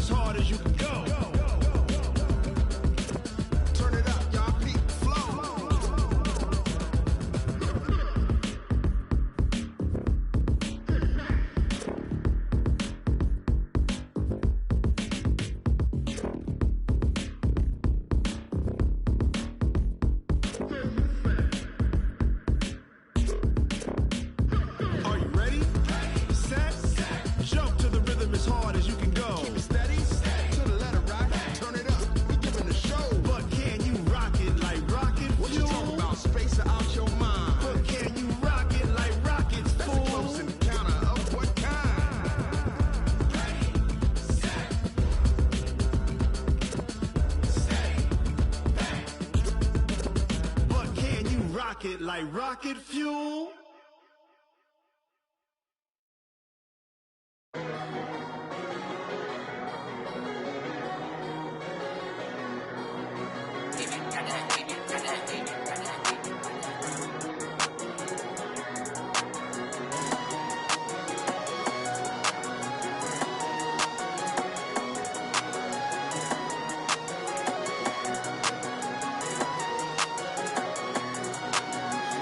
as hard as you can go. Turn it up, y'all. Peak flow. Are you ready? Set. Jump to the rhythm as hard as you can go. Keep it steady. To the letter, right? Turn it up. We giving the show. But can you rock it like rocket fuel? What you talking about? Space out your mind. But can you rock it like rockets, fool? That's a close encounter of what kind? Ready, set, steady, bang. But can you rock it like rocket fuel?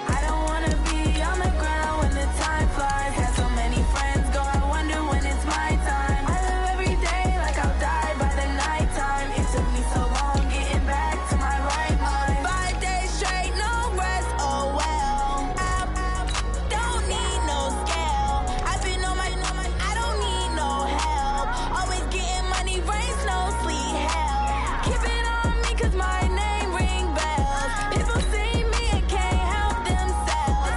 I don't wanna be on the ground when the time flies. Had so many friends go, I wonder when it's my time. I live every day like I'll die by the nighttime. It took me so long getting back to my right mind. 5 days straight, no rest, oh well. I don't need no scale. I've been on my, I don't need no help. Always getting money, rain, snow, sleet, hell. Keep it on me 'cause my name ring bells. People see me and can't help themselves.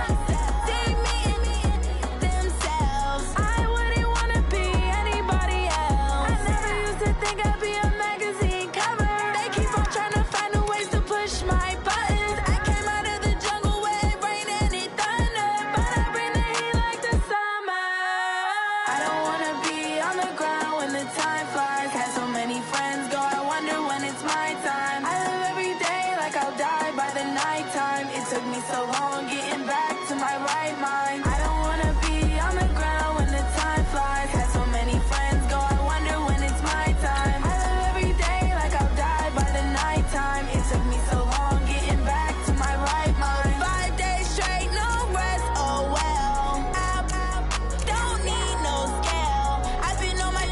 See me and themselves. I wouldn't wanna be anybody else. I never used to think I'd be a magazine cover. They keep on trying to find a ways to push my buttons. I came out of the jungle where it rained and it thundered, but I bring the heat like the summer. I don't wanna be on the ground when the time flies. Had so many friends go, I wonder when it's my time. I live every day like I'll die by the nighttime. It took me so long getting back to my right mind. I don't wanna be on the ground when the time flies. Had so many friends go, I wonder when it's my time. I live every day like I'll die by the nighttime. It took me so long getting back to my right mind. 5 days straight, no rest, oh well. I don't need no scale. I've been on my,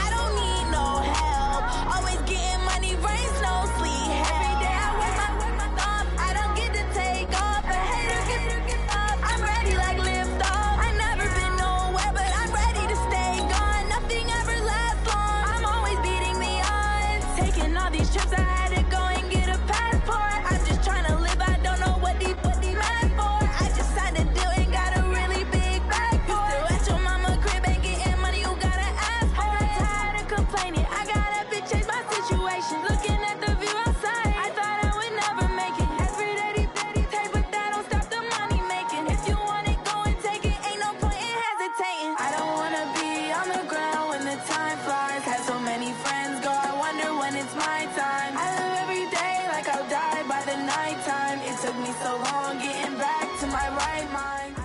I don't need no help. Always getting money, rain, snow, sleet, hell. Every day I work my thumb. I don't get to take off. A hater get up. I'm ready like lift off. I never been nowhere, but I'm ready to stay gone. Nothing ever lasts long. I'm always beating the odds. Taking all these trips, I had to go and get a passport. I'm just trying to live. I don't know what deep mad for. I just signed a deal and got a really big bag for it. Still at your mama crib and getting money, you gotta ask for it. I'm tired of complaining. I gotta bitch change my situation. Looking at the view outside, I thought I would never make it. Every day take, but that don't stop the money making. If you want it, go and take it. Ain't no point in hesitating. I don't wanna be on the ground when the time flies. Had so many friends go, I wonder when it's my time. I live every day like I'll die by the nighttime. It took me so long getting back to my right mind.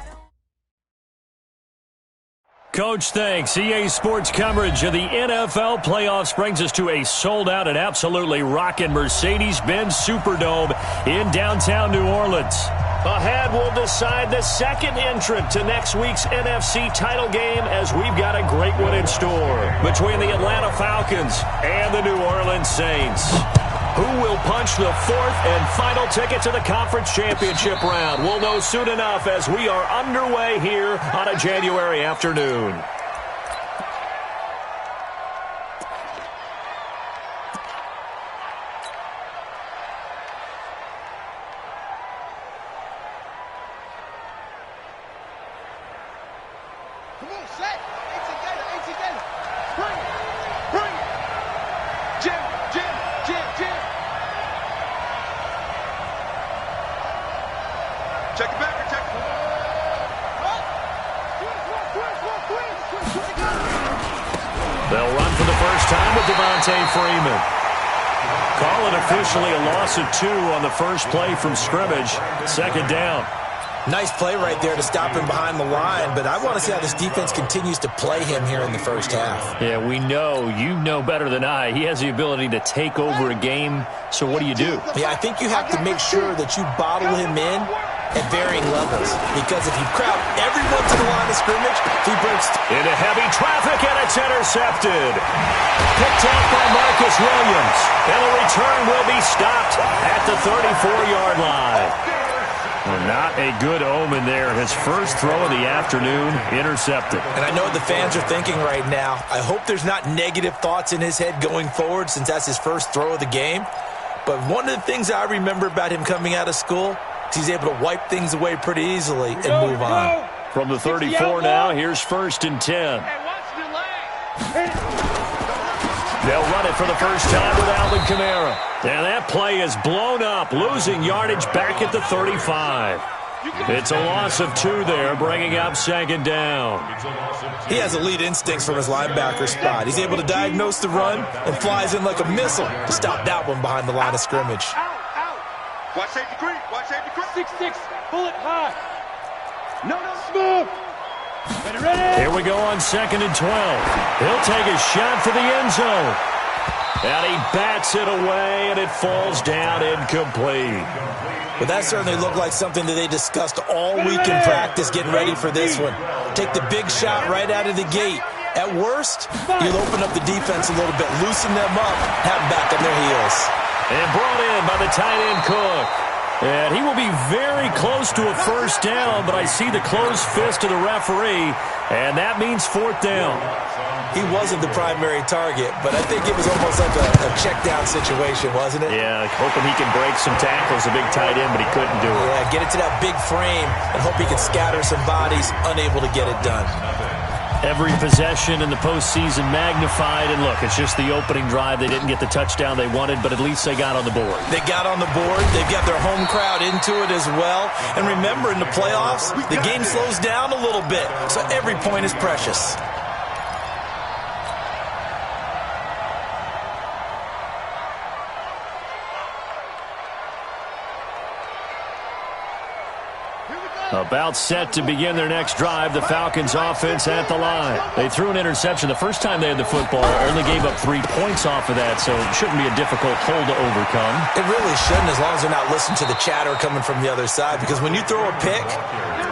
Coach, thanks. EA Sports coverage of the NFL playoffs brings us to a sold-out and absolutely rocking Mercedes-Benz Superdome in downtown New Orleans. Ahead, we'll decide the second entrant to next week's NFC title game as we've got a great one in store between the Atlanta Falcons and the New Orleans Saints. Who will punch the fourth and final ticket to the conference championship round? We'll know soon enough as we are underway here on a January afternoon. Come on, set. Ain't together. Bring it. Jim. Check it back, check it. They'll run for the first time with Devontae Freeman. Call it officially a loss of 2 on the first play from scrimmage. Second down. Nice play right there to stop him behind the line, but I want to see how this defense continues to play him here in the first half. Yeah, we know. You know better than I. He has the ability to take over a game, so what do you do? Yeah, I think you have to make sure that you bottle him in at varying levels, because if you crowd everyone to the line of scrimmage, if he breaks into heavy traffic, and it's intercepted. Picked off by Marcus Williams, and the return will be stopped at the 34-yard line. Well, not a good omen there. His first throw of the afternoon intercepted. And I know what the fans are thinking right now. I hope there's not negative thoughts in his head going forward since that's his first throw of the game. But one of the things I remember about him coming out of school is he's able to wipe things away pretty easily and move on. From the 34 now, here's 1st and 10. They'll run it for the first time with Alvin Kamara. And that play is blown up, losing yardage back at the 35. It's a loss of 2 there, bringing up 2nd down. He has elite instincts from his linebacker spot. He's able to diagnose the run and flies in like a missile to stop that one behind the line of scrimmage. Watch safety creep. Watch safety creep. 6-6. Bullet high. No, smooth. Ready. Here we go on 2nd and 12. He'll take a shot for the end zone. And he bats it away, and it falls down incomplete. But that certainly looked like something that they discussed all week in practice, getting ready for this one. Take the big shot right out of the gate. At worst, you'll open up the defense a little bit, loosen them up, have them back on their heels. And brought in by the tight end Cook. And he will be very close to a first down, but I see the closed fist of the referee, and that means 4th down. He wasn't the primary target, but I think it was almost like a check down situation, wasn't it? Yeah, hoping he can break some tackles, a big tight end, but he couldn't do it. Yeah, get it to that big frame and hope he can scatter some bodies, unable to get it done. Every possession in the postseason magnified, and look, it's just the opening drive. They didn't get the touchdown they wanted, but at least they got on the board. They got on the board. They've got their home crowd into it as well. And remember, in the playoffs, the game slows down a little bit, so every point is precious. About set to begin their next drive, the Falcons offense at the line. They threw an interception the first time they had the football, only gave up 3 points off of that, so it shouldn't be a difficult hole to overcome. It really shouldn't, as long as they're not listening to the chatter coming from the other side, because when you throw a pick,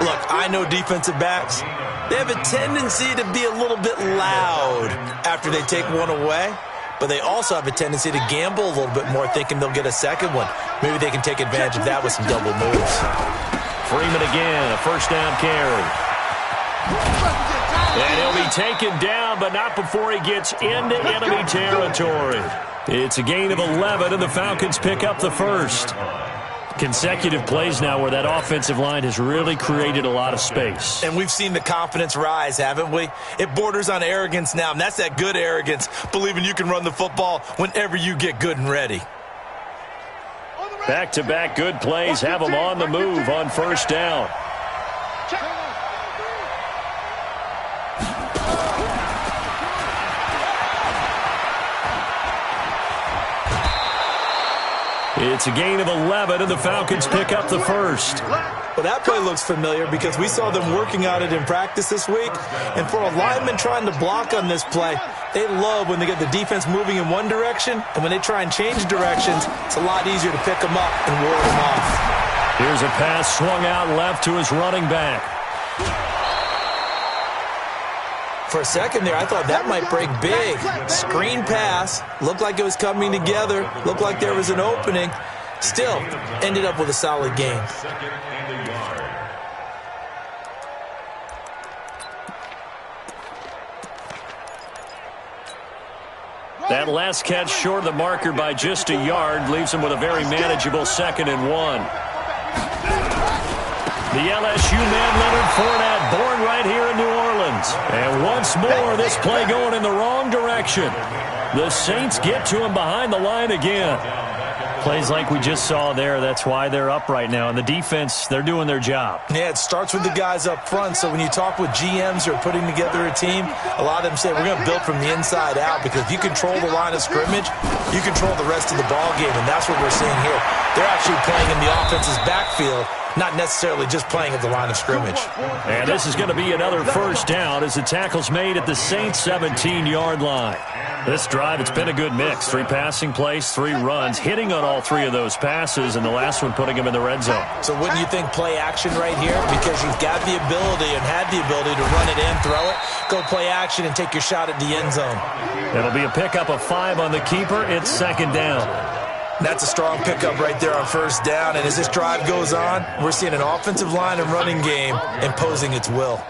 look, I know defensive backs, they have a tendency to be a little bit loud after they take one away, but they also have a tendency to gamble a little bit more, thinking they'll get a second one. Maybe they can take advantage of that with some double moves. Freeman again, a first down carry. And he'll be taken down, but not before he gets into enemy territory. It's a gain of 11, and the Falcons pick up the first. Consecutive plays now where that offensive line has really created a lot of space. And we've seen the confidence rise, haven't we? It borders on arrogance now, and that's that good arrogance, believing you can run the football whenever you get good and ready. Back-to-back good plays have them on the move on first down. It's a gain of 11, and the Falcons pick up the first. Well, that play looks familiar because we saw them working on it in practice this week. And for a lineman trying to block on this play, they love when they get the defense moving in one direction, and when they try and change directions, it's a lot easier to pick them up and ward them off. Here's a pass swung out left to his running back. For a second there, I thought that might break big. Screen pass, looked like it was coming together, looked like there was an opening. Still, ended up with a solid game. That last catch short of the marker by just a yard leaves him with a very manageable 2nd and 1. The LSU man, Leonard Fournette, born right here in New Orleans. And once more, this play going in the wrong direction. The Saints get to him behind the line again. Plays like we just saw there, that's why they're up right now. And the defense, they're doing their job. Yeah, it starts with the guys up front. So when you talk with GMs who are putting together a team, a lot of them say, we're going to build from the inside out, because if you control the line of scrimmage, you control the rest of the ball game, and that's what we're seeing here. They're actually playing in the offense's backfield, not necessarily just playing at the line of scrimmage. And this is going to be another first down as the tackle's made at the Saints' 17-yard line. This drive, it's been a good mix. 3 passing plays, 3 runs, hitting on all 3 of those passes, and the last one putting him in the red zone. So wouldn't you think play action right here? Because you've got the ability and had the ability to run it in, throw it, go play action, and take your shot at the end zone. It'll be a pickup of 5 on the keeper. It's second down. That's a strong pickup right there on first down. And as this drive goes on, we're seeing an offensive line and running game imposing its will.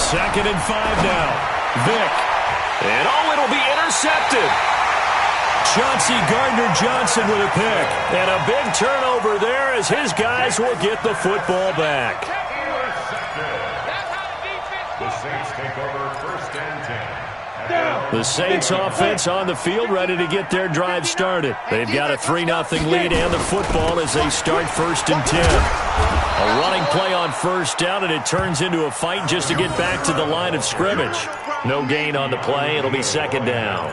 Second and 5 now. Vick. And it'll be intercepted. Chauncey Gardner-Johnson with a pick. And a big turnover there as his guys will get the football back. The Saints take over first and 10. The Saints offense on the field ready to get their drive started. They've got a 3-0 lead and the football as they start first and 10. A running play on first down, and it turns into a fight just to get back to the line of scrimmage. No gain on the play. It'll be second down.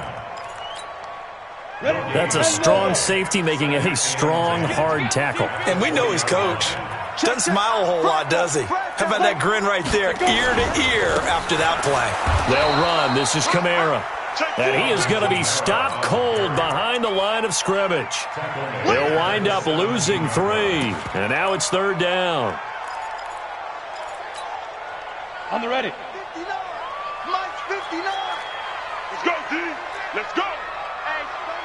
That's a strong safety making a strong, hard tackle. And we know his coach. Doesn't smile a whole lot, does he? How about that grin right there, ear to ear after that play? They'll run. This is Kamara. And he is going to be stopped cold behind the line of scrimmage. They'll wind up losing 3. And now it's third down. On the ready. 59. Mike's 59. Let's go, D. Let's go.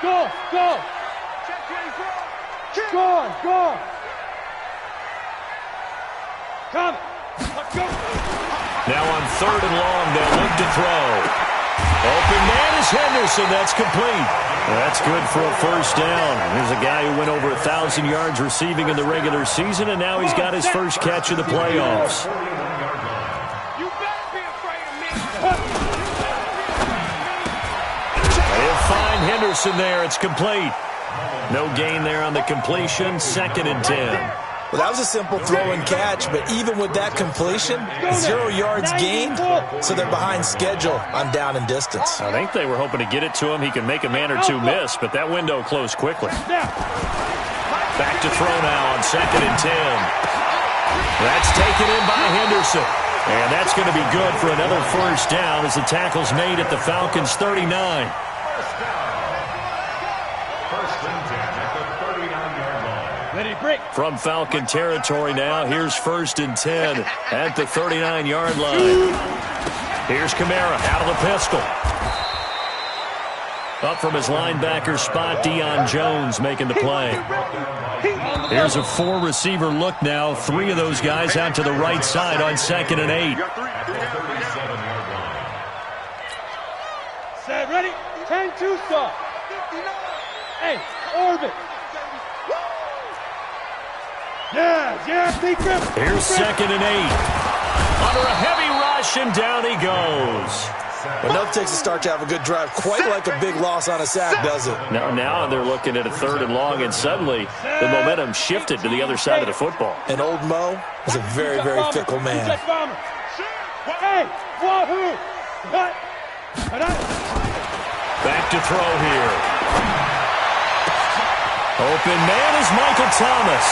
Go. Check 24. Go. Come. Let's go. Now on third and long, they'll look to throw. Open man is Henderson. That's complete. That's good for a first down. Here's a guy who went over 1,000 yards receiving in the regular season, and now he's got his first catch of the playoffs. You better be afraid of me. They'll find Henderson there. It's complete. No gain there on the completion. Second and 10. Well, that was a simple throw and catch, but even with that completion, 0 yards gained, so they're behind schedule on down and distance. I think they were hoping to get it to him. He can make a man or two miss, but that window closed quickly. Back to throw now on second and 10. That's taken in by Henderson. And that's going to be good for another first down as the tackle's made at the Falcons' 39. From Falcon territory now, here's first and 10 at the 39-yard line. Here's Kamara out of the pistol. Up from his linebacker spot, Deion Jones making the play. Here's a 4-receiver look now. 3 of those guys out to the right side on second and 8. Set, ready? 10-2 stop. Hey, orbit. Yeah, here's second and 8. Under a heavy rush, and down he goes. Well, enough takes a start to have a good drive. Quite like a big loss on a sack, does it? Now they're looking at a third and long, and suddenly the momentum shifted to the other side of the football. And old Mo is a very, very fickle man. Hey, wahoo! Back to throw here. Open man is Michael Thomas.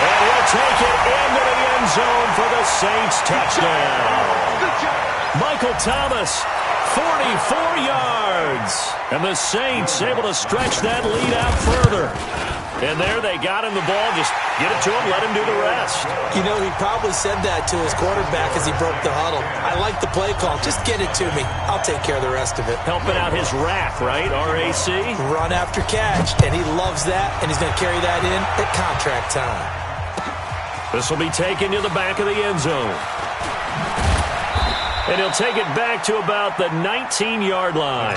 And he'll take it into the end zone for the Saints touchdown. Michael Thomas, 44 yards. And the Saints able to stretch that lead out further. And there they got him the ball. Just get it to him, let him do the rest. You know, he probably said that to his quarterback as he broke the huddle. I like the play call. Just get it to me. I'll take care of the rest of it. Helping out his RAC, right? R-A-C? Run after catch. And he loves that, and he's going to carry that in at contract time. This will be taken to the back of the end zone. And he'll take it back to about the 19-yard line.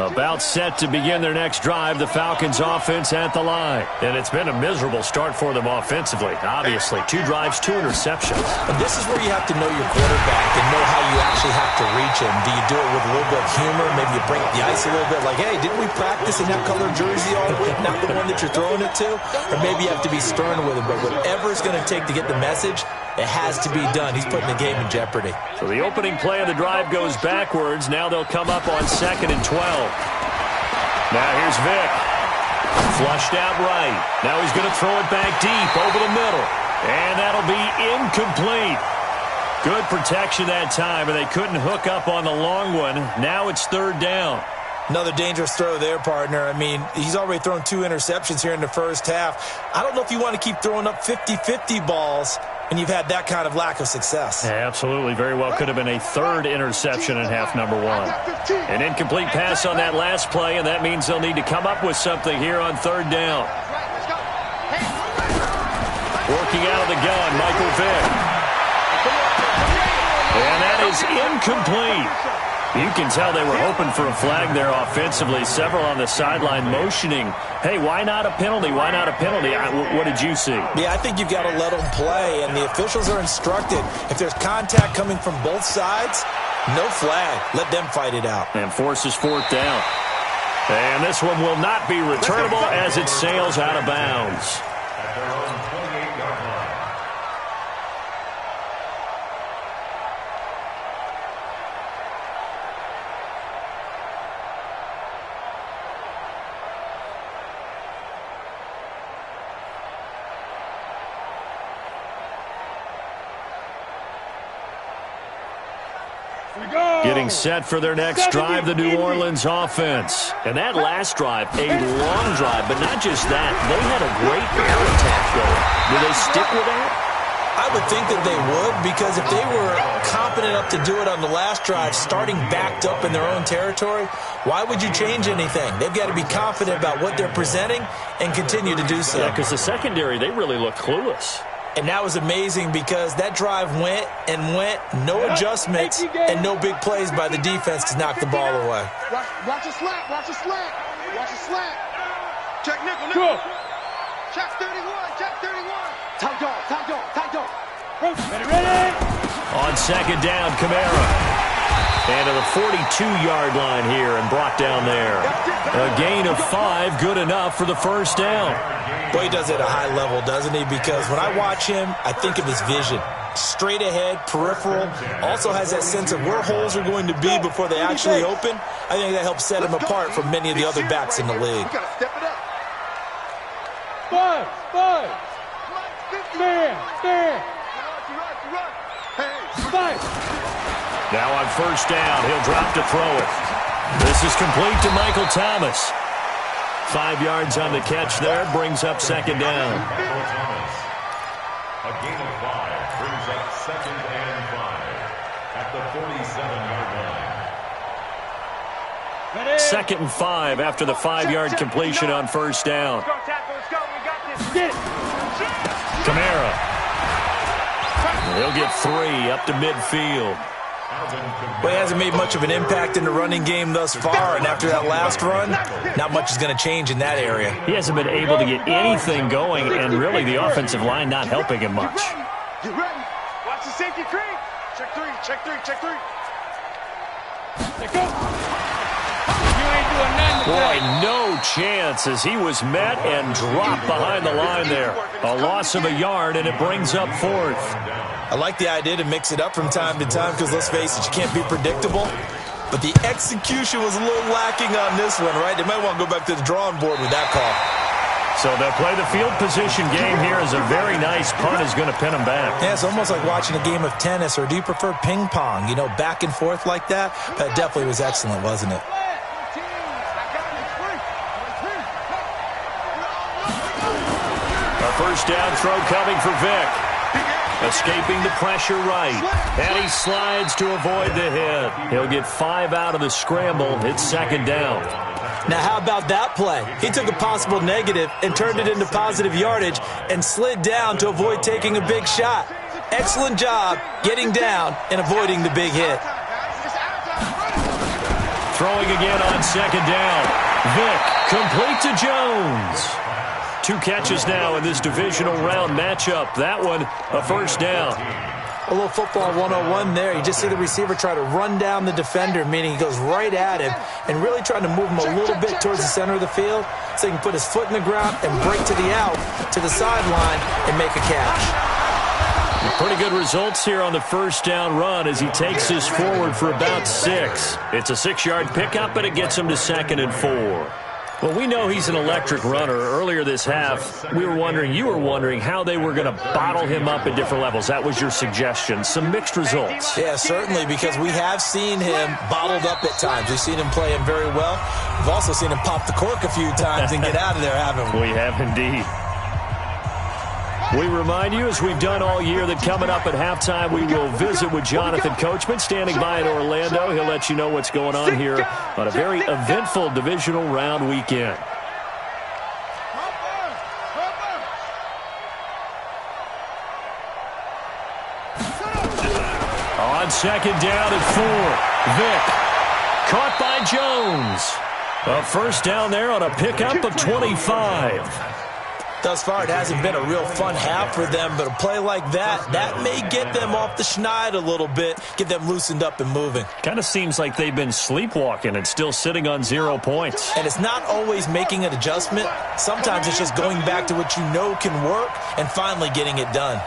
About set to begin their next drive, the Falcons offense at the line. And it's been a miserable start for them offensively. Obviously, 2 drives, 2 interceptions. And this is where you have to know your quarterback and know how you actually have to reach him. Do you do it with a little bit of humor? Maybe you break the ice a little bit. Like, hey, didn't we practice in that color jersey all week? Not the one that you're throwing it to? Or maybe you have to be stern with him. But whatever it's going to take to get the message, it has to be done. He's putting the game in jeopardy. So the opening play of the drive goes backwards. Now they'll come up on 2nd and 12. Now here's Vic. Flushed out right. Now he's going to throw it back deep over the middle. And that'll be incomplete. Good protection that time, and they couldn't hook up on the long one. Now it's 3rd down. Another dangerous throw there, partner. I mean, he's already thrown 2 interceptions here in the first half. I don't know if you want to keep throwing up 50-50 balls and you've had that kind of lack of success. Yeah, absolutely. Very well could have been a 3rd interception in half number 1. An incomplete pass on that last play, and that means they'll need to come up with something here on 3rd down. Working out of the gun, Michael Vick. And that is incomplete. You can tell they were hoping for a flag there offensively. Several on the sideline motioning, hey, why not a penalty? Why not a penalty? What did you see? Yeah, I think you've got to let them play, and the officials are instructed. If there's contact coming from both sides, no flag. Let them fight it out. And forces 4th down. And this one will not be returnable as it sails out of bounds. At their own 28-yard line. Getting set for their next drive, the New Orleans offense. And that last drive, a long drive, but not just that. They had a great air attack going. Will they stick with that? I would think that they would, because if they were competent enough to do it on the last drive, starting backed up in their own territory, why would you change anything? They've got to be confident about what they're presenting and continue to do so. Yeah, because the secondary, they really look clueless. And that was amazing because that drive went and went, no adjustments, and no big plays by the defense to knock the ball away. Watch a slant, watch a slant, watch a slant. Check nickel. Check 31, check 31. Tight dog. Ready. On 2nd down, Kamara. And to the 42-yard line here and brought down there. A gain of 5, good enough for the 1st down. Boy, he does it at a high level, doesn't he? Because when I watch him, I think of his vision. Straight ahead, peripheral. Also has that sense of where holes are going to be before they actually open. I think that helps set him apart from many of the other backs in the league. You gotta step it up. Run. Now on 1st down, he'll drop to throw it. This is complete to Michael Thomas. 5 yards on the catch there, brings up 2nd down. Michael Thomas. A gain of 5 brings up 2nd and 5 at the 47-yard line. 2nd and 5 after the 5-yard completion on 1st down. Kamara. He'll get 3 up to midfield. Well, he hasn't made much of an impact in the running game thus far, and after that last run, not much is going to change in that area. He hasn't been able to get anything going, and really the offensive line not helping him much. Get ready. Watch the safety creep. Check 3. Let go. You ain't doing nothing. Boy, no chance as he was met and dropped behind the line there. A loss of a yard, and it brings up 4th. I like the idea to mix it up from time to time because, let's face it, you can't be predictable. But the execution was a little lacking on this one, right? They might want to go back to the drawing board with that call. So they'll play the field position game here as a very nice punt is going to pin them back. Yeah, it's almost like watching a game of tennis, or do you prefer ping pong? You know, back and forth like that? That definitely was excellent, wasn't it? A 1st down throw coming for Vic. Escaping the pressure right. And he slides to avoid the hit. He'll get 5 out of the scramble. It's 2nd down. Now, how about that play? He took a possible negative and turned it into positive yardage and slid down to avoid taking a big shot. Excellent job getting down and avoiding the big hit. throwing again on second down. Vick, complete to Jones. 2 catches now in this divisional round matchup. That one, a first down. A little football 101 there. You just see the receiver try to run down the defender, meaning he goes right at him and really trying to move him a little bit towards the center of the field so he can put his foot in the ground and break to the out, to the sideline, and make a catch. Pretty good results here on the first down run as he takes this forward for about 6. It's a 6-yard pickup, but it gets him to 2nd and 4. Well, we know he's an electric runner. Earlier this half, you were wondering how they were going to bottle him up at different levels. That was your suggestion. Some mixed results. Yeah, certainly, because we have seen him bottled up at times. We've seen him playing very well. We've also seen him pop the cork a few times and get out of there, haven't we? We have indeed. We remind you, as we've done all year, that coming up at halftime, we will visit with Jonathan Coachman, standing by in Orlando. He'll let you know what's going on here on a very eventful divisional round weekend. On second down at 4, Vick, caught by Jones. A first down there on a pickup of 25. Thus far, it hasn't been a real fun half for them, but a play like that may get them off the schneid a little bit, get them loosened up and moving. Kind of seems like they've been sleepwalking and still sitting on 0 points. And it's not always making an adjustment. Sometimes it's just going back to what you know can work and finally getting it done.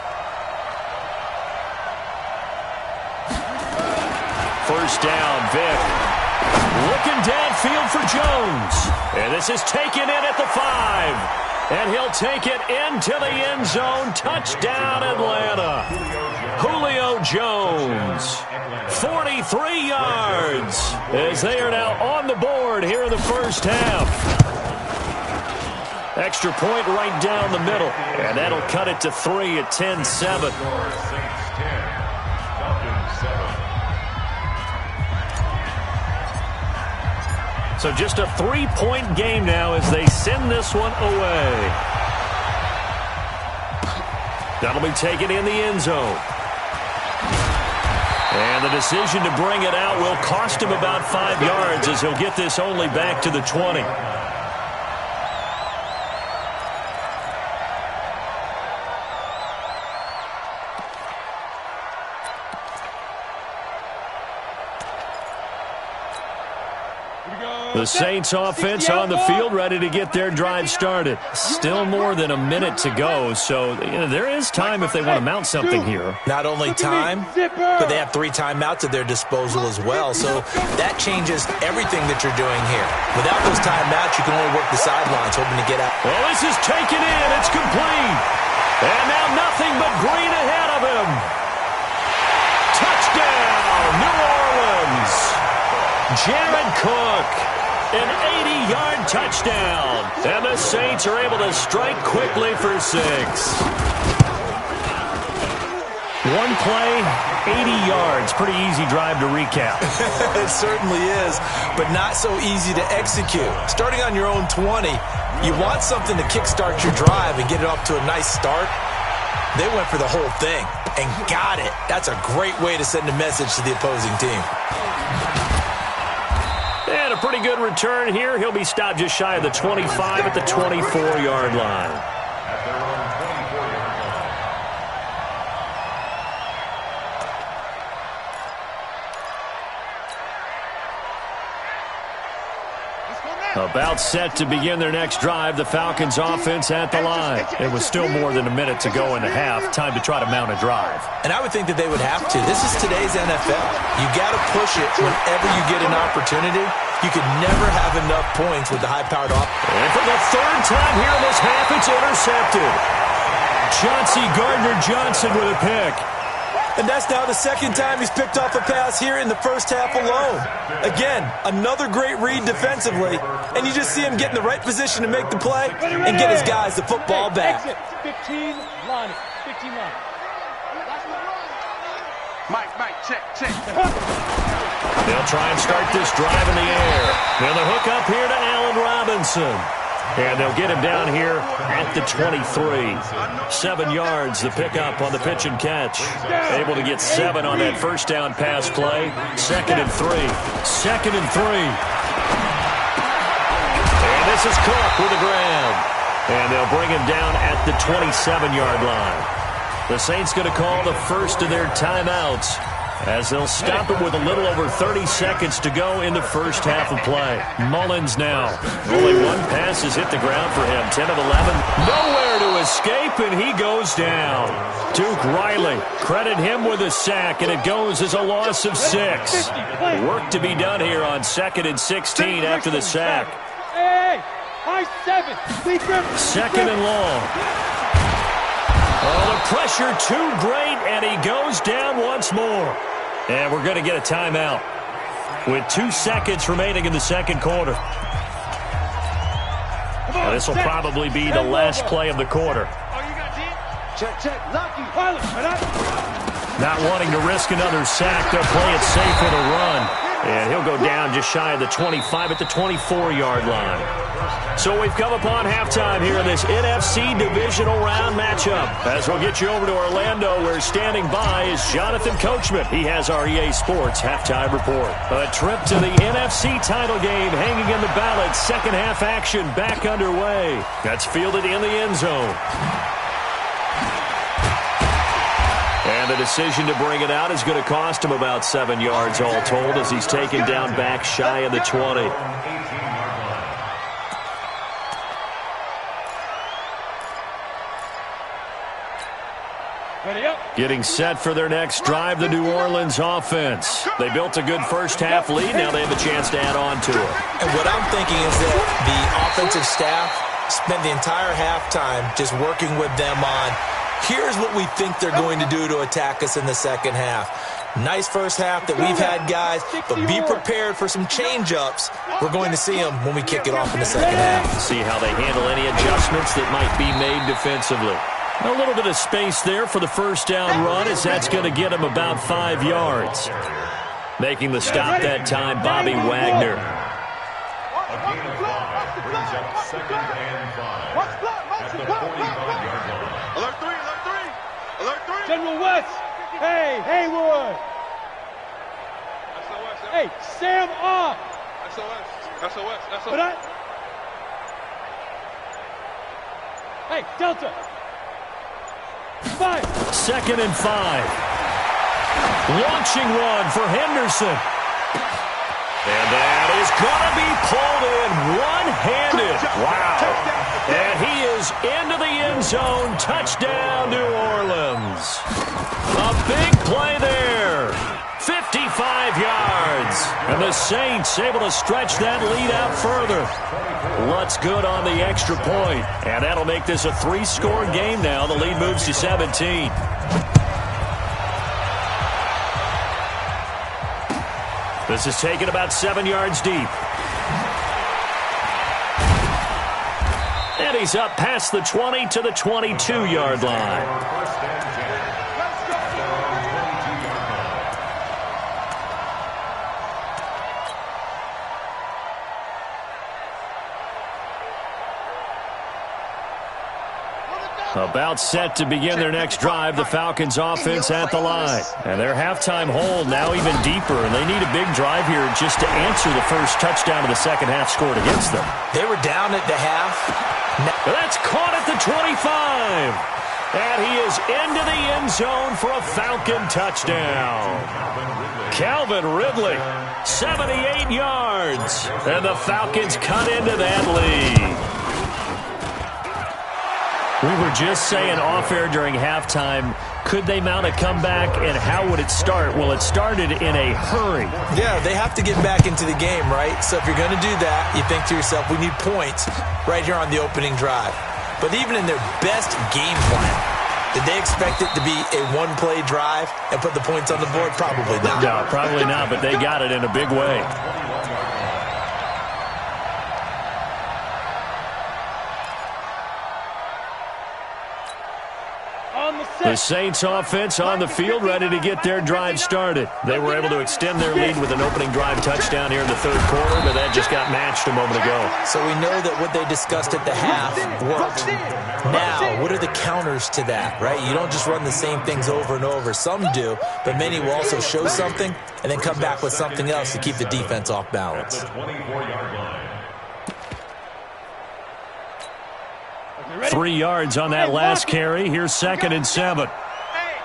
First down, Vick. Looking downfield for Jones. And this is taken in at the 5. And he'll take it into the end zone. Touchdown, Atlanta. Julio Jones, 43 yards, as they are now on the board here in the first half. Extra point right down the middle. And that'll cut it to 3 at 10-7. So just a 3-point game now as they send this one away. That'll be taken in the end zone. And the decision to bring it out will cost him about 5 yards as he'll get this only back to the 20. The Saints offense on the field, ready to get their drive started. Still more than a minute to go, so there is time if they want to mount something here. Not only time, but they have 3 timeouts at their disposal as well, so that changes everything that you're doing here. Without those timeouts, you can only work the sidelines, hoping to get out. Well, this is taken in. It's complete. And now nothing but green ahead of him. Touchdown, New Orleans. Jared Cook. An 80-yard touchdown. And the Saints are able to strike quickly for 6. One play, 80 yards. Pretty easy drive to recap. It certainly is, but not so easy to execute. Starting on your own 20, you want something to kickstart your drive and get it off to a nice start. They went for the whole thing and got it. That's a great way to send a message to the opposing team. And a pretty good return here. He'll be stopped just shy of the 25 at the 24-yard line. About set to begin their next drive, the Falcons offense at the line. It was still more than a minute to go in the half. Time to try to mount a drive. And I would think that they would have to. This is today's NFL. You got to push it whenever you get an opportunity. You could never have enough points with the high-powered offense. And for the 3rd time here in this half, it's intercepted. Chauncey Gardner-Johnson with a pick. And that's now the 2nd time he's picked off a pass here in the first half alone. Again, another great read defensively. And you just see him get in the right position to make the play and get his guys the football back. 15 line. 15 line. Mike, check. They'll try and start this drive in the air. And the hook up here to Allen Robinson. And they'll get him down here at the 23. 7 yards, the pickup on the pitch and catch. Able to get 7 on that first down pass play. 2nd and 3. 2nd and 3. And this is Cook with a grab. And they'll bring him down at the 27-yard line. The Saints going to call the first of their timeouts, as they'll stop it with a little over 30 seconds to go in the first half of play. Mullins now. Only one pass has hit the ground for him. 10 of 11. Nowhere to escape, and he goes down. Duke Riley, credit him with a sack, and it goes as a loss of 6. Work to be done here on 2nd and 16 after the sack. Hey, high 7. 2nd and long. Oh, the pressure too great, and he goes down once more. And we're going to get a timeout with 2 seconds remaining in the second quarter. Now, this will probably be the last play of the quarter. Check, Lucky. Not wanting to risk another sack, they'll play it safe with a run. And he'll go down just shy of the 25 at the 24-yard line. So we've come upon halftime here in this NFC Divisional Round matchup. As we'll get you over to Orlando, where standing by is Jonathan Coachman. He has our EA Sports Halftime Report. A trip to the NFC title game hanging in the balance. Second half action back underway. That's fielded in the end zone. And the decision to bring it out is going to cost him about 7 yards all told, as he's taken down back shy of the 20. Getting set for their next drive, the New Orleans offense. They built a good first half lead. Now they have a chance to add on to it. And what I'm thinking is that the offensive staff spent the entire halftime just working with them on, here's what we think they're going to do to attack us in the second half. Nice first half that we've had, guys, but be prepared for some change-ups. We're going to see them when we kick it off in the second half. See how they handle any adjustments that might be made defensively. A little bit of space there for the first down run, as that's going to get him about 5 yards. Making the stop that time, Bobby Wagner. A gain of 5 brings up 2nd and 5 at the 45-yard line. Alert 3, alert 3. Alert 3. General West. Hey, Haywood. Hey, Sam off. SOS. Hey, Delta. 5. 2nd and 5. Launching one for Henderson. And that is going to be pulled in one-handed. Wow. And he is into the end zone. Touchdown, New Orleans. A big play there. 55 yards. And the Saints able to stretch that lead out further. Lutz good on the extra point. And that'll make this a 3-score game now. The lead moves to 17. This is taken about 7 yards deep. And he's up past the 20 to the 22-yard line. About set to begin their next drive, the Falcons offense at the line. And their halftime hold now even deeper, and they need a big drive here just to answer the first touchdown of the second half scored against them. They were down at the half. That's caught at the 25. And he is into the end zone for a Falcon touchdown. Calvin Ridley, 78 yards. And the Falcons cut into that lead. We were just saying off-air during halftime, could they mount a comeback, and how would it start? Well, it started in a hurry. Yeah, they have to get back into the game, right? So if you're going to do that, you think to yourself, we need points right here on the opening drive. But even in their best game plan, did they expect it to be a one-play drive and put the points on the board? Probably not. No, probably not, but they got it in a big way. The Saints offense on the field, ready to get their drive started. They were able to extend their lead with an opening drive touchdown here in the third quarter, but that just got matched a moment ago. So we know that what they discussed at the half worked. Now, what are the counters to that, right? You don't just run the same things over and over. Some do, but many will also show something and then come back with something else to keep the defense off balance. 24-yard line. 3 yards on that last carry. Here's 2nd and 7. Hey,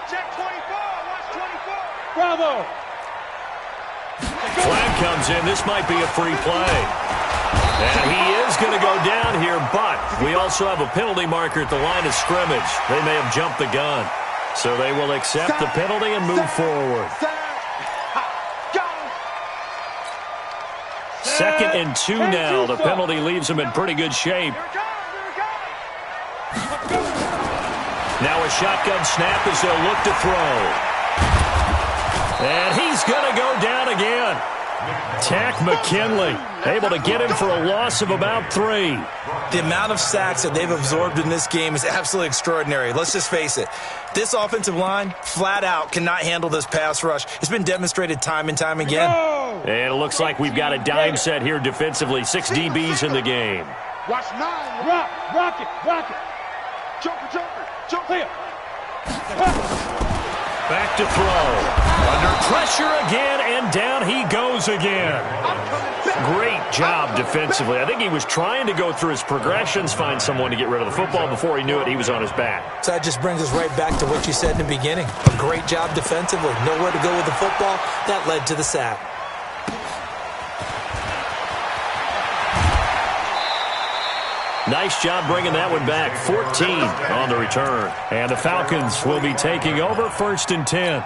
check 24. Watch 24. Bravo. Flag comes in. This might be a free play. And he is going to go down here, but we also have a penalty marker at the line of scrimmage. They may have jumped the gun. So they will accept the penalty and move forward. 2nd and 2 now. The penalty leaves them in pretty good shape. Now a shotgun snap as they'll look to throw. And he's going to go down again. Tack McKinley able to get him for a loss of about 3. The amount of sacks that they've absorbed in this game is absolutely extraordinary. Let's just face it. This offensive line, flat out, cannot handle this pass rush. It's been demonstrated time and time again. And it looks like we've got a dime set here defensively. 6 DBs in the game. Watch 9. Rock it. Joker. Here. Back to throw. Under pressure again, and down he goes again. Great job defensively. I think he was trying to go through his progressions, find someone to get rid of the football. Before he knew it, he was on his back. So that just brings us right back to what you said in the beginning. A great job defensively. Nowhere to go with the football. That led to the sack. Nice job bringing that one back. 14 on the return. And the Falcons will be taking over 1st and 10.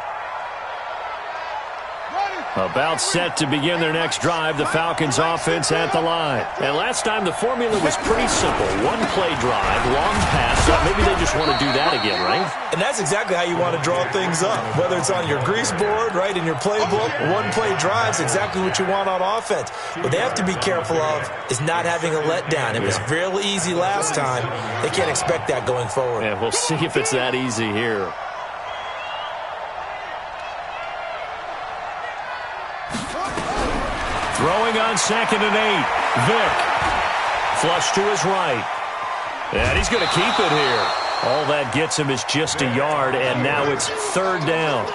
About set to begin their next drive, the Falcons offense at the line. And last time the formula was pretty simple. 1-play drive, long pass. So maybe they just want to do that again, right? And that's exactly how you want to draw things up. Whether it's on your grease board, right, in your playbook, 1-play drive's exactly what you want on offense. What they have to be careful of is not having a letdown. It was real easy last time. They can't expect that going forward. Yeah, we'll see if it's that easy here. Throwing on 2nd and 8. Vick. Flush to his right. And he's going to keep it here. All that gets him is just a yard, and now it's 3rd down.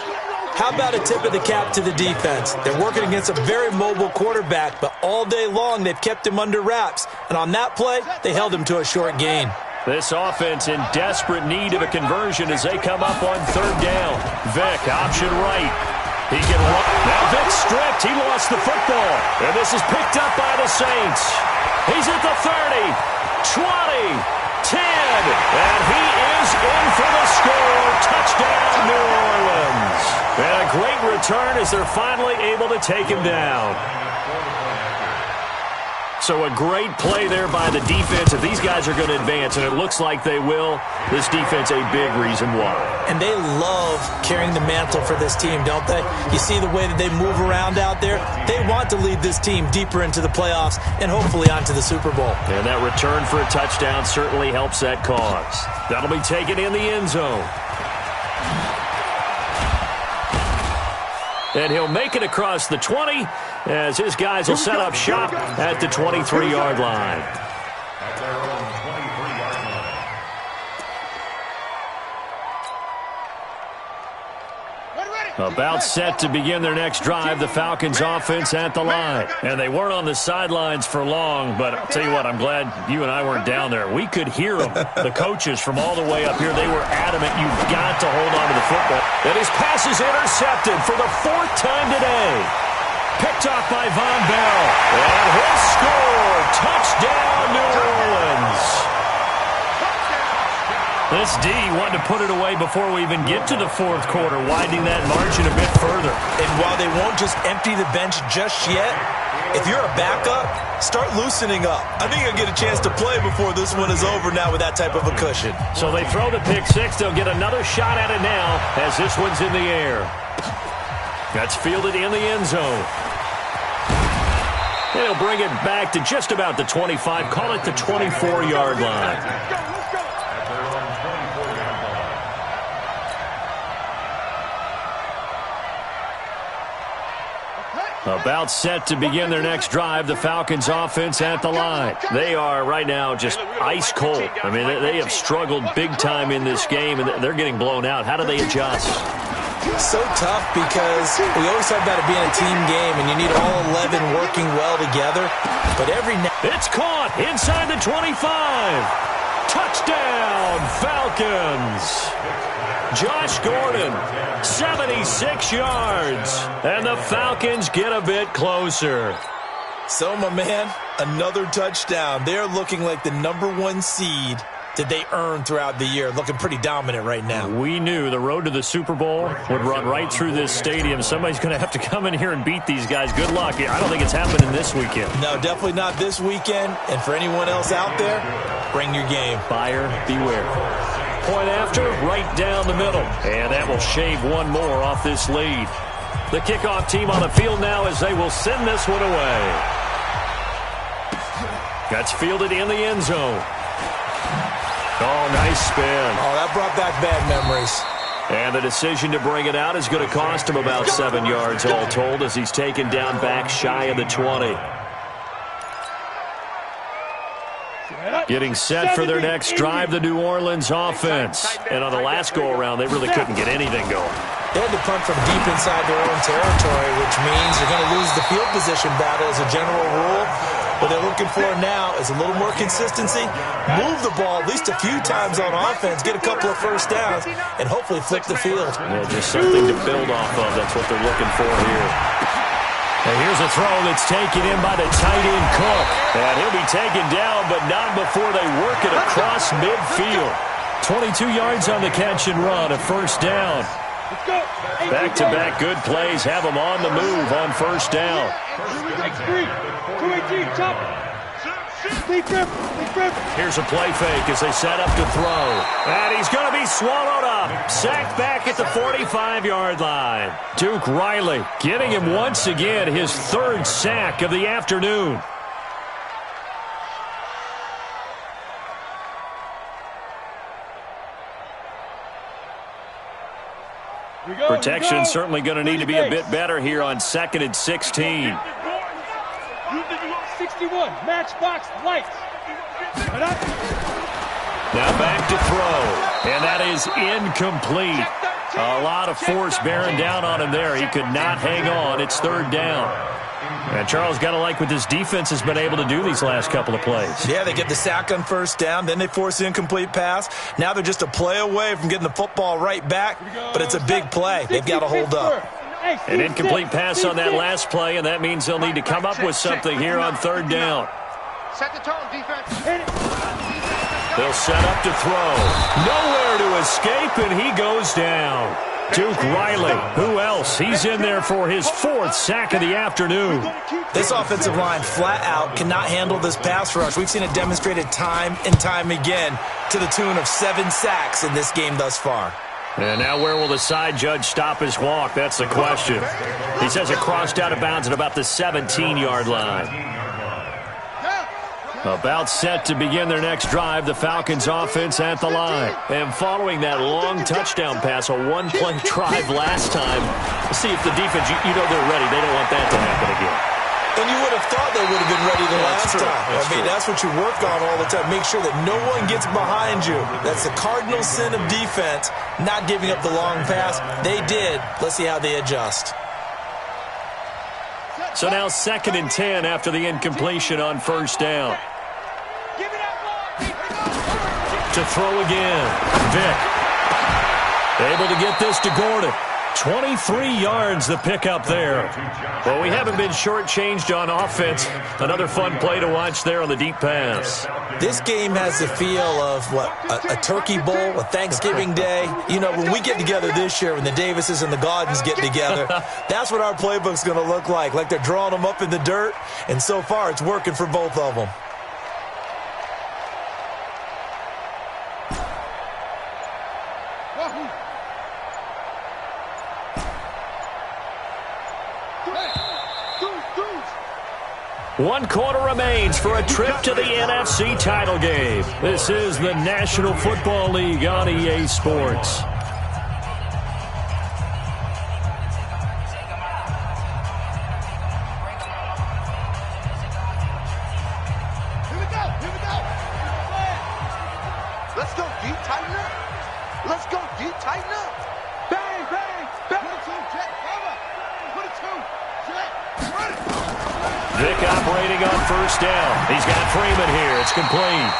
How about a tip of the cap to the defense? They're working against a very mobile quarterback, but all day long they've kept him under wraps. And on that play, they held him to a short gain. This offense in desperate need of a conversion as they come up on 3rd down. Vick, option right. He can run. Now Vick stripped. He lost the football. And this is picked up by the Saints. He's at the 30, 20, 10. And he is in for the score. Touchdown, New Orleans. And a great return as they're finally able to take him down. So a great play there by the defense. If these guys are going to advance, and it looks like they will, this defense a big reason why. And they love carrying the mantle for this team, don't they? You see the way that they move around out there? They want to lead this team deeper into the playoffs and hopefully onto the Super Bowl. And that return for a touchdown certainly helps that cause. That'll be taken in the end zone. And he'll make it across the 20 as his guys will set up shop at the 23-yard line. At their own 23-yard line. About set to begin their next drive, the Falcons offense at the line. And they weren't on the sidelines for long, but I'll tell you what, I'm glad you and I weren't down there. We could hear them, the coaches from all the way up here. They were adamant, you've got to hold on to the football. And his pass is intercepted for the 4th time today. Picked off by Von Bell. And he'll score. Touchdown, New Orleans. This D wanted to put it away before we even get to the 4th quarter, widening that margin a bit further. And while they won't just empty the bench just yet, if you're a backup, start loosening up. I think you'll get a chance to play before this one is over now with that type of a cushion. So they throw the pick six. They'll get another shot at it now as this one's in the air. That's fielded in the end zone. They'll bring it back to just about the 25. Call it the 24-yard line. About set to begin their next drive, the Falcons offense at the line. They are right now just ice cold. I mean, they have struggled big time in this game, and they're getting blown out. How do they adjust? So tough because we always talk about it being a team game, and you need all 11 working well together. But it's caught inside the 25. Touchdown, Falcons. Josh Gordon, 76 yards. And the Falcons get a bit closer. So, my man, another touchdown. They're looking like the #1 seed that they earned throughout the year. Looking pretty dominant right now. We knew the road to the Super Bowl would run right through this stadium. Somebody's going to have to come in here and beat these guys. Good luck. I don't think it's happening this weekend. No, definitely not this weekend. And for anyone else out there, bring your game. Buyer beware. Point after, right down the middle. And that will shave one more off this lead. The kickoff team on the field now as they will send this one away. That's fielded in the end zone. Oh, nice spin. Oh, that brought back bad memories. And the decision to bring it out is going to cost him about 7 yards all told as he's taken down back shy of the 20. Getting set for their next drive, the New Orleans offense. And on the last go-around, they really couldn't get anything going. They had to punt from deep inside their own territory, which means you're going to lose the field position battle as a general rule. What they're looking for now is a little more consistency, move the ball at least a few times on offense, get a couple of first downs, and hopefully flip the field. Yeah, just something to build off of. That's what they're looking for here. And here's a throw that's taken in by the tight end Cook. And he'll be taken down, but not before they work it across midfield. 22 yards on the catch and run, a first down. Back-to-back good plays have them on the move on first down. Here's a play fake as they set up to throw. And he's going to be swallowed up. Sacked back at the 45-yard line. Duke Riley getting him once again his third sack of the afternoon. Protection certainly going to need to be a bit better here on 2nd and 16. 61, matchbox lights. Now back to throw, and that is incomplete. A lot of force bearing down on him there. He could not hang on. It's third down. And Charles, got to like what this defense has been able to do these last couple of plays. Yeah, they get the sack on first down, then they force the incomplete pass. Now they're just a play away from getting the football right back, but it's a big play. They've got to hold up. An incomplete pass on that last play, and that means they'll need to come up with something here on third down. Set the tone, defense. They'll set up to throw. Nowhere to escape, and he goes down. Duke Riley, who else? He's in there for his fourth sack of the afternoon. This offensive line flat out cannot handle this pass rush. We've seen it demonstrated time and time again to the tune of 7 sacks in this game thus far. And now where will the side judge stop his walk? That's the question. He says it crossed out of bounds at about the 17-yard line. About set to begin their next drive, the Falcons offense at the line. And following that long touchdown pass, a one-play drive last time, see if the defense, you know they're ready. They don't want that to happen again. And you would have thought they would have been ready the last time. That's what you work on all the time. Make sure that no one gets behind you. That's the cardinal sin of defense, not giving up the long pass. They did. Let's see how they adjust. So now 2nd and 10 after the incompletion on first down. To throw again. Vick. Able to get this to Gordon. 23 yards the pickup there. Well, we haven't been shortchanged on offense. Another fun play to watch there on the deep pass. This game has the feel of, a turkey bowl, a Thanksgiving day. You know, when we get together this year, when the Davises and the Gaudens get together, that's what our playbook's going to look like. Like they're drawing them up in the dirt, and so far it's working for both of them. One quarter remains for a trip to the NFC title game. This is the National Football League on EA Sports. D, tighten up. Let's go, D, tighten up. Bang, bang, bang. 22, jet, cover. 22, jet, run it. Vick operating on first down. He's got Freeman here. It's complete.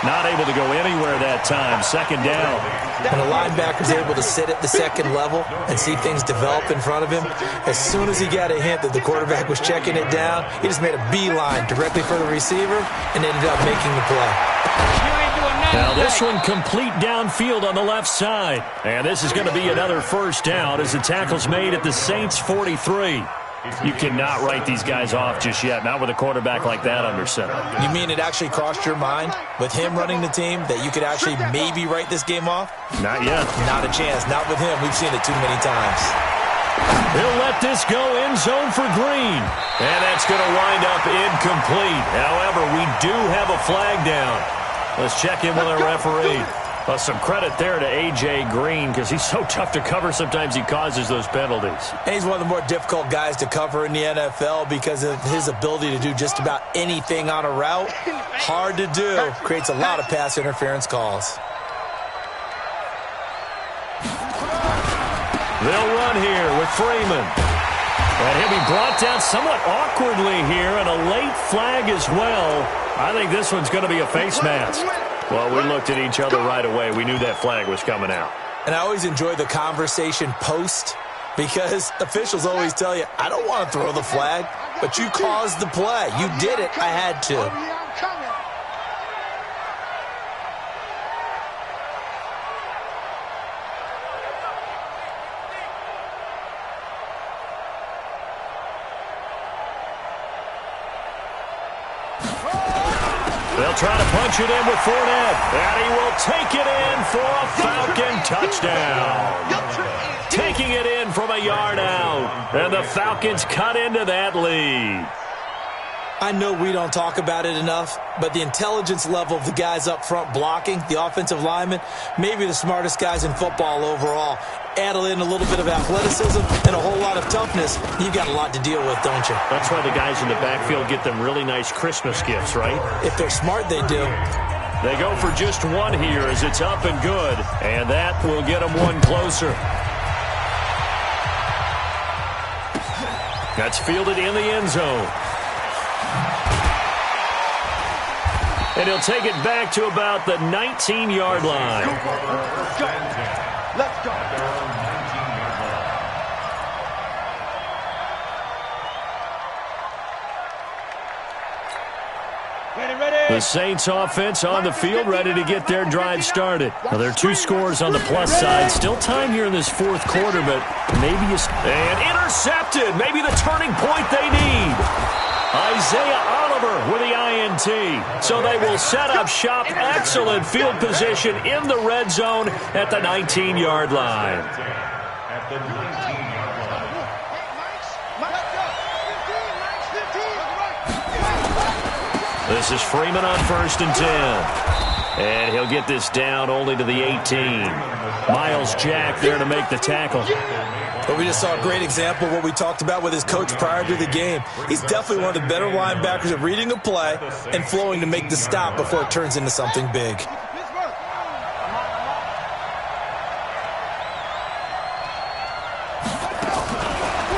Not able to go anywhere that time. Second down. When a linebacker's able to sit at the second level and see things develop in front of him, as soon as he got a hint that the quarterback was checking it down, he just made a beeline directly for the receiver and ended up making the play. Now this one complete downfield on the left side. And this is going to be another first down as the tackle's made at the Saints 43. You cannot write these guys off just yet, not with a quarterback like that under center. You mean it actually crossed your mind with him running the team that you could actually maybe write this game off? Not yet. Not a chance. Not with him. We've seen it too many times. He'll let this go end zone for Green. And that's going to wind up incomplete. However, we do have a flag down. Let's check in with our referee. Well, some credit there to A.J. Green because he's so tough to cover. Sometimes he causes those penalties. And he's one of the more difficult guys to cover in the NFL because of his ability to do just about anything on a route. Hard to do. Creates a lot of pass interference calls. They'll run here with Freeman. And he'll be brought down somewhat awkwardly here, and a late flag as well. I think this one's going to be a face mask. Well, we looked at each other right away. We knew that flag was coming out. And I always enjoy the conversation post because officials always tell you, I don't want to throw the flag, but you caused the play. You did it. I had to. They'll try to punch it in with Fournette. And he will take it in for a Falcon touchdown. Taking it in from a yard out. And the Falcons cut into that lead. I know we don't talk about it enough, but the intelligence level of the guys up front blocking, the offensive linemen, maybe the smartest guys in football overall. Add in a little bit of athleticism and a whole lot of toughness, you've got a lot to deal with, don't you? That's why the guys in the backfield get them really nice Christmas gifts, right? If they're smart, they do. They go for just one here as it's up and good, and that will get them one closer. That's fielded in the end zone. And he'll take it back to about the 19-yard line. Let's go. Let's go. The Saints offense on the field, ready to get their drive started. Now, there are two scores on the plus side. Still time here in this fourth quarter, but maybe and intercepted. Maybe the turning point they need. Isaiah Oliver with the INT. So they will set up shop. Excellent field position in the red zone at the 19-yard line. At the 19-yard line. This is Freeman on 1st and 10. And he'll get this down only to the 18. Miles Jack there to make the tackle. But we just saw a great example of what we talked about with his coach prior to the game. He's definitely one of the better linebackers at reading a play and flowing to make the stop before it turns into something big.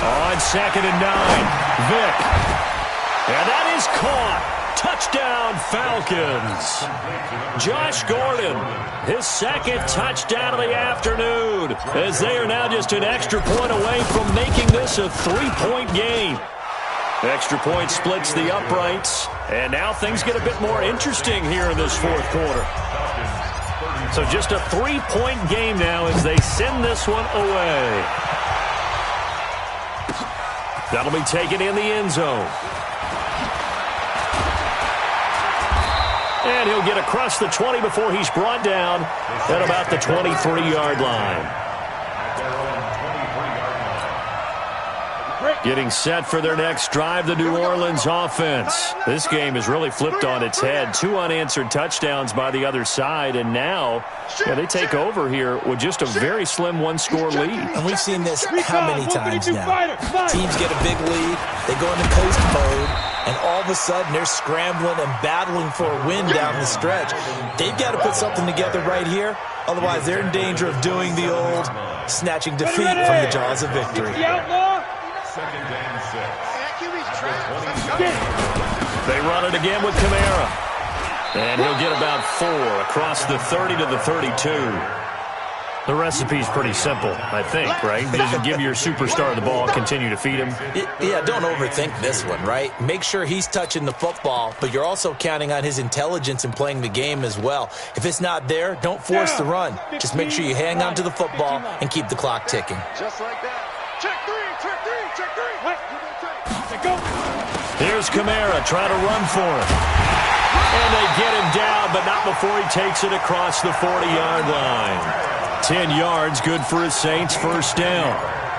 On 2nd and 9, Vick. And that is caught. Touchdown, Falcons. Josh Gordon, his second touchdown of the afternoon, as they are now just an extra point away from making this a 3-point game. Extra point splits the uprights, and now things get a bit more interesting here in this fourth quarter. So just a 3-point game now as they send this one away. That'll be taken in the end zone. And he'll get across the 20 before he's brought down at about the 23-yard line. Getting set for their next drive, the New Orleans offense. This game is really flipped on its head. 2 unanswered touchdowns by the other side, and now they take over here with just a very slim one-score lead. And we've seen this how many times now? Teams get a big lead, they go into coast mode, and all of a sudden they're scrambling and battling for a win down the stretch. They've got to put something together right here. Otherwise, they're in danger of doing the old snatching defeat from the jaws of victory. Second and 6. They run it again with Kamara. And he'll get about 4 across the 30 to the 32. The recipe's pretty simple, I think, right? Just give your superstar the ball, continue to feed him. Yeah, don't overthink this one, right? Make sure he's touching the football, but you're also counting on his intelligence in playing the game as well. If it's not there, don't force the run. Just make sure you hang on to the football and keep the clock ticking. Just like that. Check 3, check 3, check 3. Here's Kamara trying to run for him. And they get him down, but not before he takes it across the 40-yard line. 10 yards, good for his Saints, first down.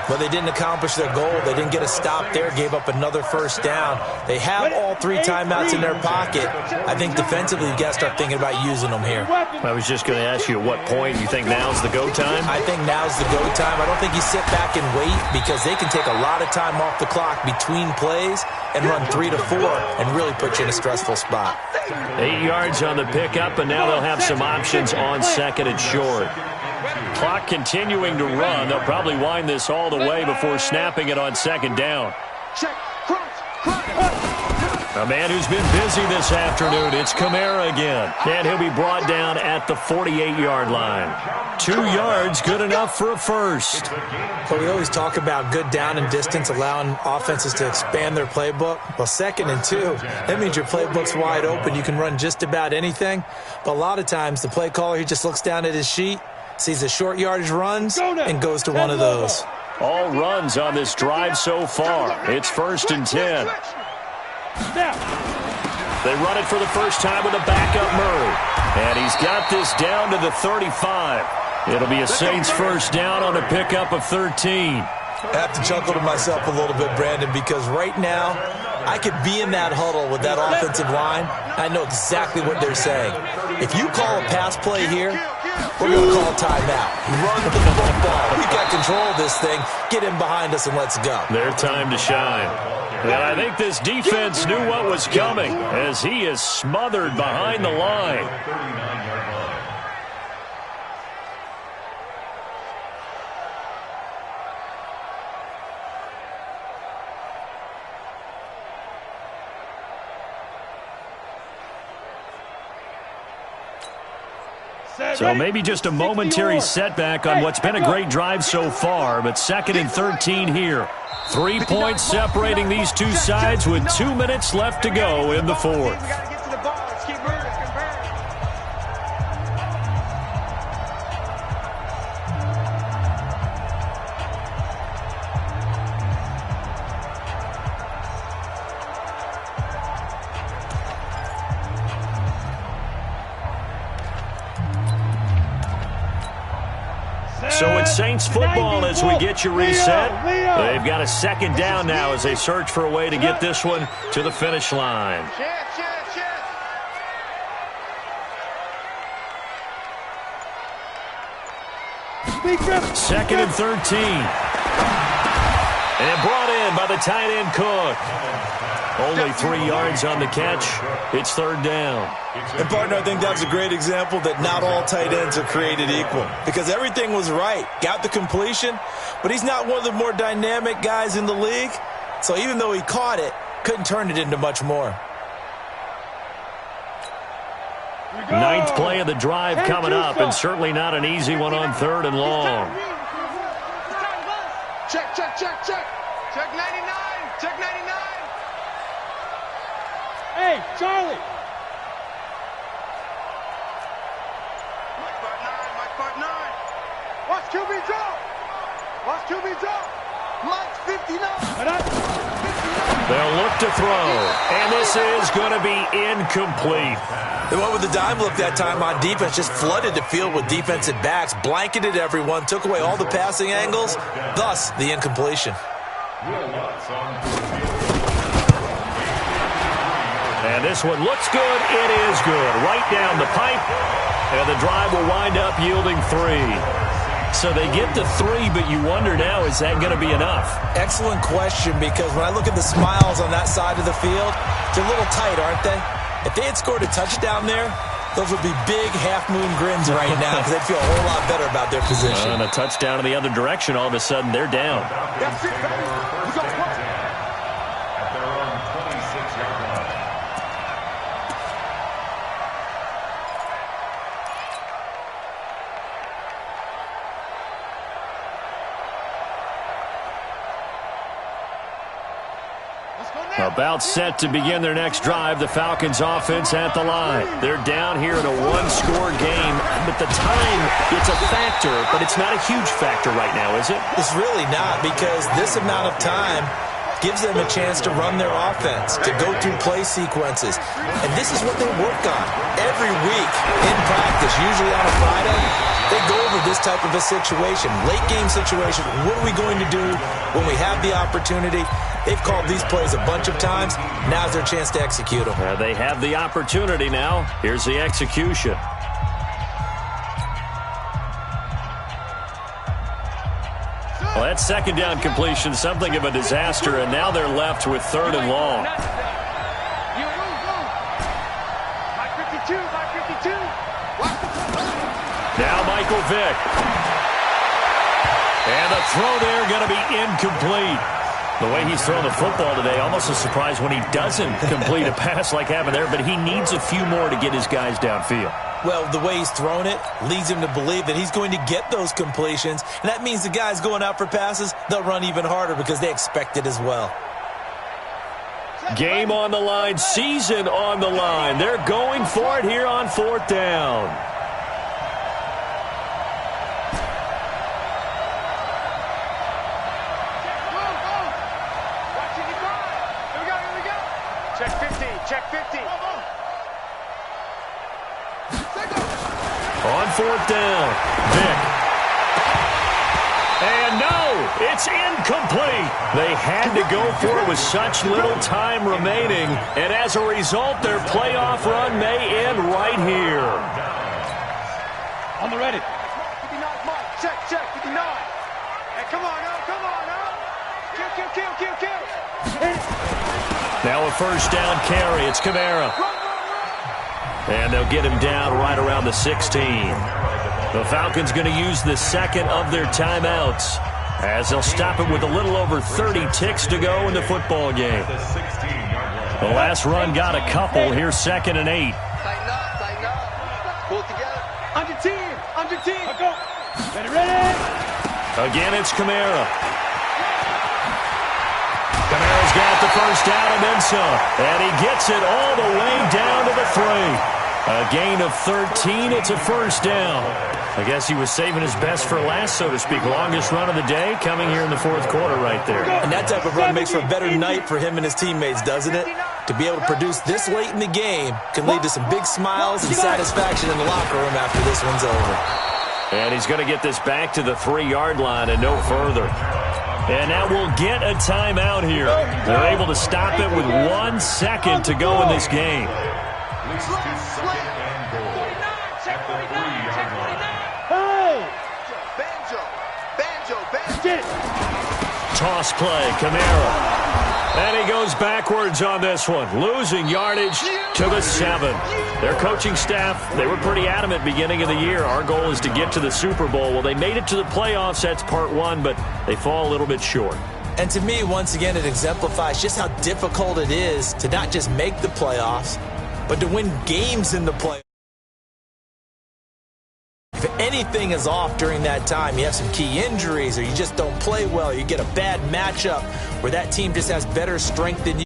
But they didn't accomplish their goal. They didn't get a stop there, gave up another first down. They have all 3 timeouts in their pocket. I think defensively you've got to start thinking about using them here. I was just going to ask you at what point you think now's the go time? I think now's the go time. I don't think you sit back and wait because they can take a lot of time off the clock between plays and run 3 to 4 and really put you in a stressful spot. 8 yards on the pickup, and now they'll have some options on second and short. Clock continuing to run. They'll probably wind this all the way before snapping it on second down. A man who's been busy this afternoon, it's Kamara again. And he'll be brought down at the 48-yard line. 2 yards, good enough for a first. But we always talk about good down and distance, allowing offenses to expand their playbook. Well, 2nd and 2, that means your playbook's wide open. You can run just about anything. But a lot of times the play caller, he just looks down at his sheet, sees the short yardage runs, and goes to one of those. All runs on this drive so far. It's 1st and 10. They run it for the first time with a backup Murray. And he's got this down to the 35. It'll be a Saints first down on a pickup of 13. I have to chuckle to myself a little bit, Brandon, because right now I could be in that huddle with that offensive line. I know exactly what they're saying. If you call a pass play here, we're going to call timeout. Run the football. We've got control of this thing. Get in behind us and let's go. Their time to shine. And I think this defense knew what was coming as he is smothered behind the line. So maybe just a momentary setback on what's been a great drive so far, but 2nd and 13 here. 3 points separating these two sides with 2 minutes left to go in the 4th. So it's Saints football as we get you reset. They've got a 2nd down now as they search for a way to get this one to the finish line. 2nd and 13. And brought in by the tight end Cook. Only 3 yards on the catch. It's 3rd down. And, partner, I think that's a great example that not all tight ends are created equal because everything was right. Got the completion, but he's not one of the more dynamic guys in the league. So even though he caught it, couldn't turn it into much more. 9th play of the drive coming up, and certainly not an easy one on 3rd and long. Check, check, check, check. Check 99. Check 99. Hey, Charlie. Mike part 9. Watch QB drop. Watch QB drop. Mike 59. They'll look to throw, and this is going to be incomplete. They went with the dime look that time on defense, just flooded the field with defensive backs, blanketed everyone, took away all the passing angles, thus the incompletion. And this one looks good. It is good. Right down the pipe, and the drive will wind up yielding 3. So they get to 3, but you wonder now, is that going to be enough? Excellent question, because when I look at the smiles on that side of the field, they're a little tight, aren't they? If they had scored a touchdown there, those would be big half-moon grins right now because they'd feel a whole lot better about their position. And a touchdown in the other direction, all of a sudden they're down. That's it, baby. We got one. At their own 26-yard line. About set to begin their next drive, the Falcons offense at the line. They're down here in a one-score game, but the time, it's a factor, but it's not a huge factor right now, is it? It's really not, because this amount of time gives them a chance to run their offense, to go through play sequences. And this is what they work on every week in practice, usually on a Friday. They go over this type of a situation, late-game situation. What are we going to do when we have the opportunity? They've called these plays a bunch of times. Now's their chance to execute them. They have the opportunity now. Here's the execution. Well, that second down completion, something of a disaster, and now they're left with 3rd and long. You move. My 52, my 52. Now Michael Vick. And the throw there going to be incomplete. The way he's throwing the football today, almost a surprise when he doesn't complete a pass like happened there, but he needs a few more to get his guys downfield. Well, the way he's thrown it leads him to believe that he's going to get those completions, and that means the guys going out for passes, they'll run even harder because they expect it as well. Game on the line, season on the line. They're going for it here on 4th down. Check 50, check 50. On 4th down, Vick. And no, it's incomplete. They had to go for it with such little time remaining, and as a result, their playoff run may end right here. On the ready. 59, Mike. Check, 59. Hey, come on now. Kill. Now a 1st down carry. It's Kamara. And they'll get him down right around the 16. The Falcons going to use the second of their timeouts as they'll stop it with a little over 30 ticks to go in the football game. The last run got a couple. Here's 2nd and 8. Tighten up. Pull it together. Under team. Go. Ready. Again, it's Kamara. Kamara's got the 1st down and then some. And he gets it all the way down to the 3. A gain of 13. It's a 1st down. I guess he was saving his best for last, so to speak. Longest run of the day coming here in the 4th quarter right there. And that type of run makes for a better night for him and his teammates, doesn't it? To be able to produce this late in the game can lead to some big smiles and satisfaction in the locker room after this one's over. And he's going to get this back to the 3-yard line and no further. And now we'll get a timeout here. They're able to stop it with 1 second to go in this game. Toss play, Kamara. And he goes backwards on this one, losing yardage to the 7. Their coaching staff, they were pretty adamant beginning of the year. Our goal is to get to the Super Bowl. Well, they made it to the playoffs. That's part 1, but they fall a little bit short. And to me, once again, it exemplifies just how difficult it is to not just make the playoffs, but to win games in the playoffs. If anything is off during that time, you have some key injuries or you just don't play well, you get a bad matchup where that team just has better strength than you.